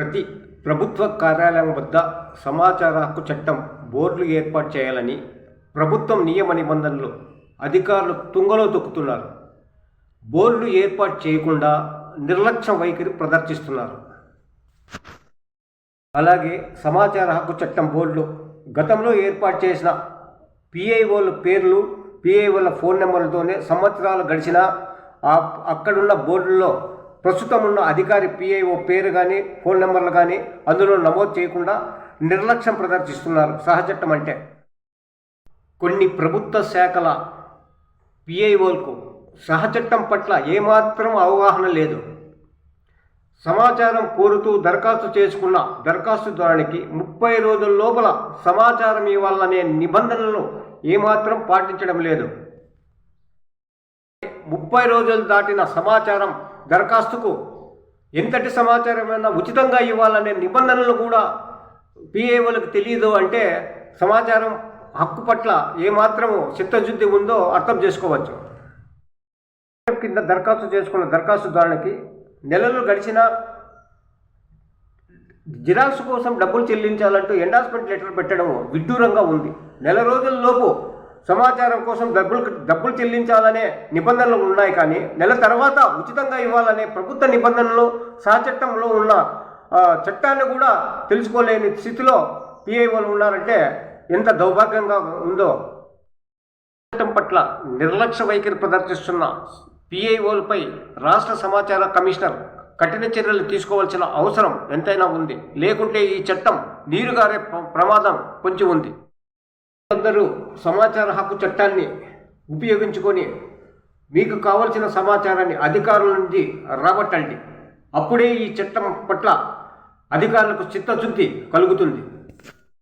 ప్రతి ప్రభుత్వ కార్యాలయం వద్ద సమాచార హక్కు చట్టం బోర్డులు ఏర్పాటు చేయాలని ప్రభుత్వం నియమ నిబంధనలు అధికారులు తుంగలో తొక్కుతున్నారు. బోర్డులు ఏర్పాటు చేయకుండా నిర్లక్ష్యం వైఖరి ప్రదర్శిస్తున్నారు. అలాగే సమాచార హక్కు చట్టం బోర్డులు గతంలో ఏర్పాటు చేసిన పిఐఓల పేర్లు, పిఐఓల ఫోన్ నెంబర్లతోనే సంవత్సరాలు గడిచినా అక్కడున్న బోర్డుల్లో ప్రస్తుతం ఉన్న అధికారి పిఐఓ పేరు కానీ ఫోన్ నెంబర్లు కానీ అందులో నమోదు చేయకుండా నిర్లక్ష్యం ప్రదర్శిస్తున్నారు. సహచట్టం అంటే కొన్ని ప్రభుత్వ శాఖల పిఐఓలకు సహచట్టం పట్ల ఏమాత్రం అవగాహన లేదు. సమాచారం కోరుతూ దరఖాస్తు చేసుకున్న దరఖాస్తుదారునికి 30 రోజుల లోపల సమాచారం ఇవ్వాలనే నిబంధనలను ఏమాత్రం పాటించడం లేదు. 30 రోజులు దాటిన సమాచారం దరఖాస్తుకు ఎంతటి సమాచారమైనా ఉచితంగా ఇవ్వాలనే నిబంధనలు కూడా పిఐఓలకు తెలియదు అంటే సమాచారం హక్కు పట్ల ఏమాత్రము చిత్తశుద్ధి ఉందో అర్థం చేసుకోవచ్చు. కింద దరఖాస్తు చేసుకున్న దరఖాస్తుదారునికి నెలలు గడిచిన జిరాక్స్ కోసం డబ్బులు చెల్లించాలంటూ ఎండార్స్మెంట్ లెటర్ పెట్టడం విడ్డూరంగా ఉంది. నెల రోజుల లోపు సమాచారం కోసం డబ్బులు చెల్లించాలనే నిబంధనలు ఉన్నాయి, కానీ నెల తర్వాత ఉచితంగా ఇవ్వాలనే ప్రభుత్వ నిబంధనలు సహచట్టంలో ఉన్న చట్టాన్ని కూడా తెలుసుకోలేని స్థితిలో పిఐఓలు ఉన్నారంటే ఎంత దౌర్భాగ్యంగా ఉందో. చట్టం పట్ల నిర్లక్ష్య వైఖరి ప్రదర్శిస్తున్న పిఐఓలపై రాష్ట్ర సమాచార కమిషనర్ కఠిన చర్యలు తీసుకోవాల్సిన అవసరం ఎంతైనా ఉంది. లేకుంటే ఈ చట్టం నీరుగారే ప్రమాదం పొంచి ఉంది. అందరూ సమాచార హక్కు చట్టాన్ని ఉపయోగించుకొని మీకు కావలసిన సమాచారాన్ని అధికారుల నుంచి రాబట్టండి. అప్పుడే ఈ చట్టం పట్ల అధికారులకు చిత్తశుద్ధి కలుగుతుంది.